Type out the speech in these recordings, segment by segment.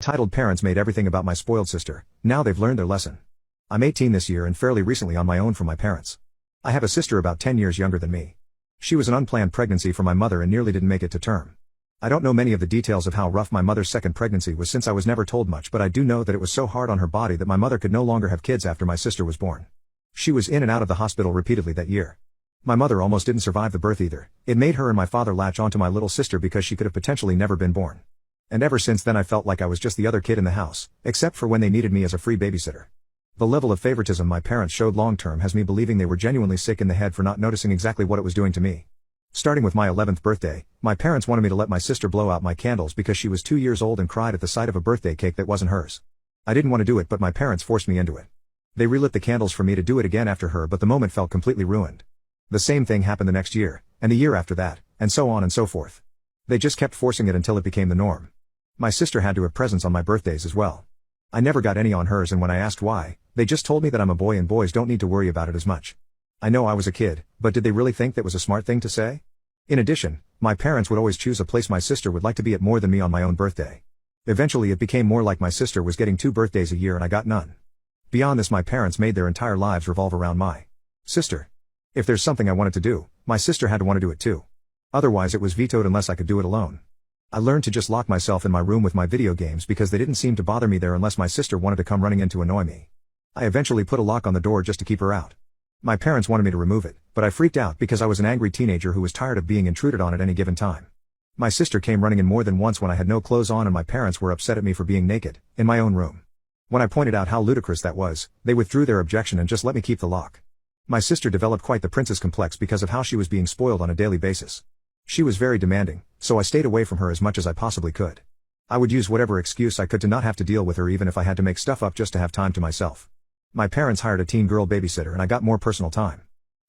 Titled Parents Made Everything About My Spoiled Sister. Now they've learned their lesson. I'm 18 this year and fairly recently on my own from my parents. I have a sister about 10 years younger than me. She was an unplanned pregnancy for my mother and nearly didn't make it to term. I don't know many of the details of how rough my mother's second pregnancy was since I was never told much, but I do know that it was so hard on her body that my mother could no longer have kids after my sister was born. She was in and out of the hospital repeatedly that year. My mother almost didn't survive the birth either. It made her and my father latch onto my little sister because she could have potentially never been born. And ever since then I felt like I was just the other kid in the house, except for when they needed me as a free babysitter. The level of favoritism my parents showed long-term has me believing they were genuinely sick in the head for not noticing exactly what it was doing to me. Starting with my 11th birthday, my parents wanted me to let my sister blow out my candles because she was 2 years old and cried at the sight of a birthday cake that wasn't hers. I didn't want to do it, but my parents forced me into it. They relit the candles for me to do it again after her, but the moment felt completely ruined. The same thing happened the next year, and the year after that, and so on and so forth. They just kept forcing it until it became the norm. My sister had to have presents on my birthdays as well. I never got any on hers, and when I asked why, they just told me that I'm a boy and boys don't need to worry about it as much. I know I was a kid, but did they really think that was a smart thing to say? In addition, my parents would always choose a place my sister would like to be at more than me on my own birthday. Eventually it became more like my sister was getting 2 birthdays a year and I got none. Beyond this, my parents made their entire lives revolve around my sister. If there's something I wanted to do, my sister had to want to do it too. Otherwise it was vetoed unless I could do it alone. I learned to just lock myself in my room with my video games because they didn't seem to bother me there unless my sister wanted to come running in to annoy me. I eventually put a lock on the door just to keep her out. My parents wanted me to remove it, but I freaked out because I was an angry teenager who was tired of being intruded on at any given time. My sister came running in more than once when I had no clothes on and my parents were upset at me for being naked, in my own room. When I pointed out how ludicrous that was, they withdrew their objection and just let me keep the lock. My sister developed quite the princess complex because of how she was being spoiled on a daily basis. She was very demanding, so I stayed away from her as much as I possibly could. I would use whatever excuse I could to not have to deal with her, even if I had to make stuff up just to have time to myself. My parents hired a teen girl babysitter and I got more personal time.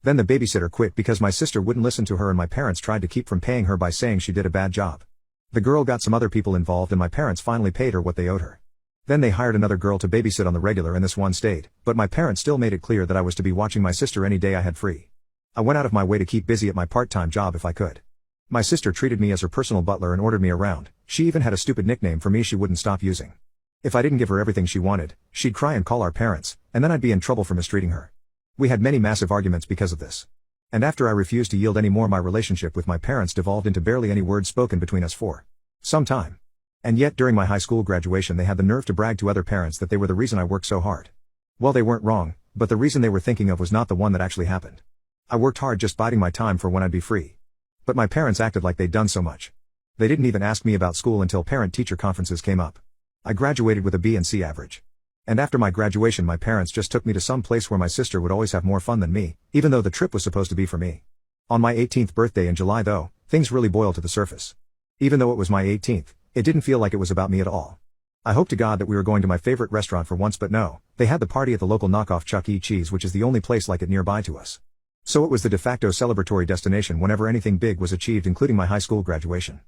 Then the babysitter quit because my sister wouldn't listen to her and my parents tried to keep from paying her by saying she did a bad job. The girl got some other people involved and my parents finally paid her what they owed her. Then they hired another girl to babysit on the regular and this one stayed, but my parents still made it clear that I was to be watching my sister any day I had free. I went out of my way to keep busy at my part-time job if I could. My sister treated me as her personal butler and ordered me around. She even had a stupid nickname for me she wouldn't stop using. If I didn't give her everything she wanted, she'd cry and call our parents, and then I'd be in trouble for mistreating her. We had many massive arguments because of this. And after I refused to yield any more, my relationship with my parents devolved into barely any words spoken between us for some time. And yet during my high school graduation they had the nerve to brag to other parents that they were the reason I worked so hard. Well, they weren't wrong, but the reason they were thinking of was not the one that actually happened. I worked hard just biding my time for when I'd be free. But my parents acted like they'd done so much. They didn't even ask me about school until parent-teacher conferences came up. I graduated with a B and C average. And after my graduation my parents just took me to some place where my sister would always have more fun than me, even though the trip was supposed to be for me. On my 18th birthday in July though, things really boiled to the surface. Even though it was my 18th, it didn't feel like it was about me at all. I hoped to God that we were going to my favorite restaurant for once, but no, they had the party at the local knockoff Chuck E. Cheese, which is the only place like it nearby to us. So it was the de facto celebratory destination whenever anything big was achieved, including my high school graduation.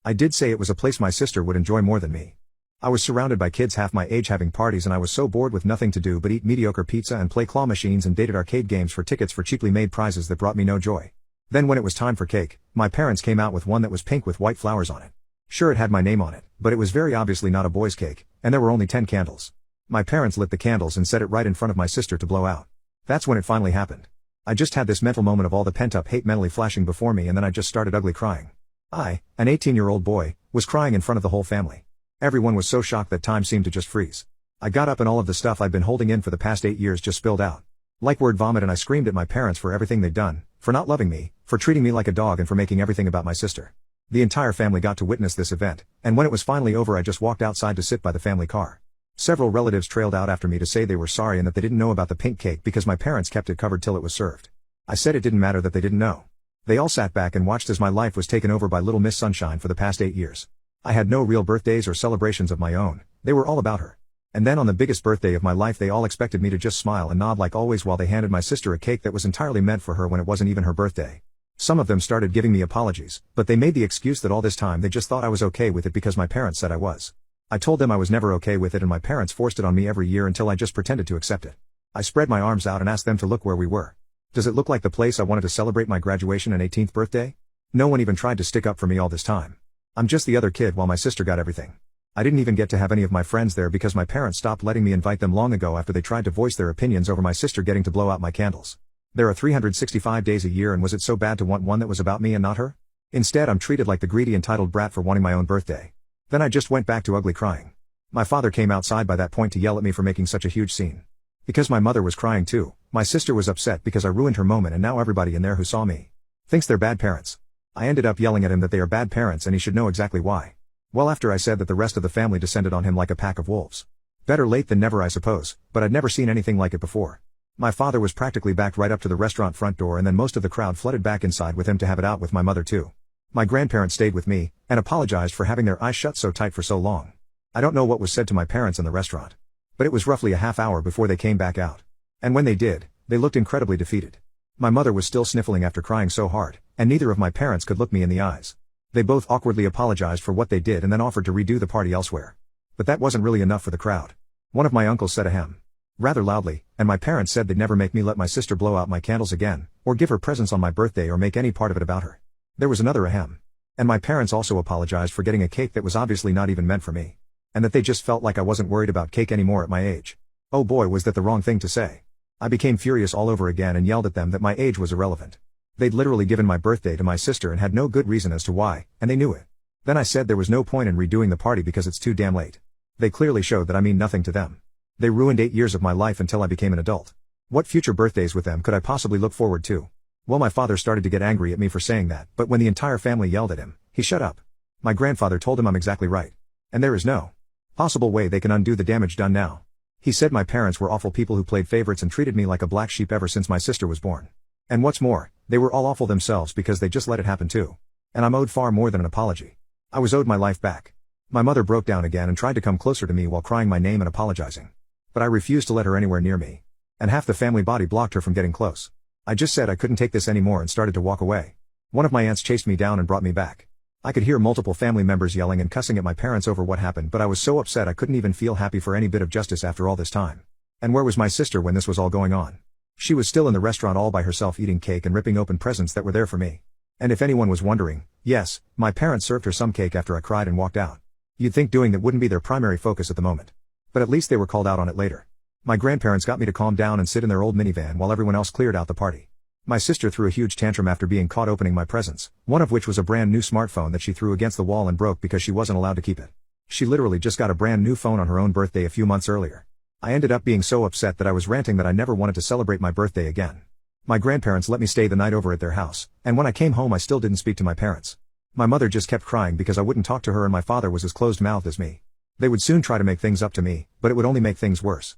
I did say it was a place my sister would enjoy more than me. I was surrounded by kids half my age having parties and I was so bored with nothing to do but eat mediocre pizza and play claw machines and dated arcade games for tickets for cheaply made prizes that brought me no joy. Then when it was time for cake, my parents came out with one that was pink with white flowers on it. Sure, it had my name on it, but it was very obviously not a boy's cake, and there were only 10 candles. My parents lit the candles and set it right in front of my sister to blow out. That's when it finally happened. I just had this mental moment of all the pent-up hate mentally flashing before me, and then I just started ugly crying. I, an 18-year-old boy, was crying in front of the whole family. Everyone was so shocked that time seemed to just freeze. I got up and all of the stuff I'd been holding in for the past 8 years just spilled out. Like word vomit, and I screamed at my parents for everything they'd done, for not loving me, for treating me like a dog, and for making everything about my sister. The entire family got to witness this event, and when it was finally over I just walked outside to sit by the family car. Several relatives trailed out after me to say they were sorry and that they didn't know about the pink cake because my parents kept it covered till it was served. I said it didn't matter that they didn't know. They all sat back and watched as my life was taken over by Little Miss Sunshine for the past 8 years. I had no real birthdays or celebrations of my own, they were all about her. And then on the biggest birthday of my life they all expected me to just smile and nod like always while they handed my sister a cake that was entirely meant for her when it wasn't even her birthday. Some of them started giving me apologies, but they made the excuse that all this time they just thought I was okay with it because my parents said I was. I told them I was never okay with it and my parents forced it on me every year until I just pretended to accept it. I spread my arms out and asked them to look where we were. Does it look like the place I wanted to celebrate my graduation and 18th birthday? No one even tried to stick up for me all this time. I'm just the other kid while my sister got everything. I didn't even get to have any of my friends there because my parents stopped letting me invite them long ago after they tried to voice their opinions over my sister getting to blow out my candles. There are 365 days a year, and was it so bad to want one that was about me and not her? Instead, I'm treated like the greedy entitled brat for wanting my own birthday. Then I just went back to ugly crying. My father came outside by that point to yell at me for making such a huge scene. Because my mother was crying too, my sister was upset because I ruined her moment, and now everybody in there who saw me thinks they're bad parents. I ended up yelling at him that they are bad parents and he should know exactly why. Well, after I said that, the rest of the family descended on him like a pack of wolves. Better late than never, I suppose, but I'd never seen anything like it before. My father was practically backed right up to the restaurant front door, and then most of the crowd flooded back inside with him to have it out with my mother too. My grandparents stayed with me, and apologized for having their eyes shut so tight for so long. I don't know what was said to my parents in the restaurant, but it was roughly a half hour before they came back out. And when they did, they looked incredibly defeated. My mother was still sniffling after crying so hard, and neither of my parents could look me in the eyes. They both awkwardly apologized for what they did and then offered to redo the party elsewhere. But that wasn't really enough for the crowd. One of my uncles said ahem, rather loudly, and my parents said they'd never make me let my sister blow out my candles again, or give her presents on my birthday, or make any part of it about her. There was another ahem. And my parents also apologized for getting a cake that was obviously not even meant for me. And that they just felt like I wasn't worried about cake anymore at my age. Oh boy, was that the wrong thing to say. I became furious all over again and yelled at them that my age was irrelevant. They'd literally given my birthday to my sister and had no good reason as to why, and they knew it. Then I said there was no point in redoing the party because it's too damn late. They clearly showed that I mean nothing to them. They ruined 8 years of my life until I became an adult. What future birthdays with them could I possibly look forward to? Well, my father started to get angry at me for saying that, but when the entire family yelled at him, he shut up. My grandfather told him I'm exactly right. And there is no possible way they can undo the damage done now. He said my parents were awful people who played favorites and treated me like a black sheep ever since my sister was born. And what's more, they were all awful themselves because they just let it happen too. And I'm owed far more than an apology. I was owed my life back. My mother broke down again and tried to come closer to me while crying my name and apologizing. But I refused to let her anywhere near me. And half the family body blocked her from getting close. I just said I couldn't take this anymore and started to walk away. One of my aunts chased me down and brought me back. I could hear multiple family members yelling and cussing at my parents over what happened, but I was so upset I couldn't even feel happy for any bit of justice after all this time. And where was my sister when this was all going on? She was still in the restaurant all by herself eating cake and ripping open presents that were there for me. And if anyone was wondering, yes, my parents served her some cake after I cried and walked out. You'd think doing that wouldn't be their primary focus at the moment. But at least they were called out on it later. My grandparents got me to calm down and sit in their old minivan while everyone else cleared out the party. My sister threw a huge tantrum after being caught opening my presents, one of which was a brand new smartphone that she threw against the wall and broke because she wasn't allowed to keep it. She literally just got a brand new phone on her own birthday a few months earlier. I ended up being so upset that I was ranting that I never wanted to celebrate my birthday again. My grandparents let me stay the night over at their house, and when I came home I still didn't speak to my parents. My mother just kept crying because I wouldn't talk to her, and my father was as closed-mouthed as me. They would soon try to make things up to me, but it would only make things worse.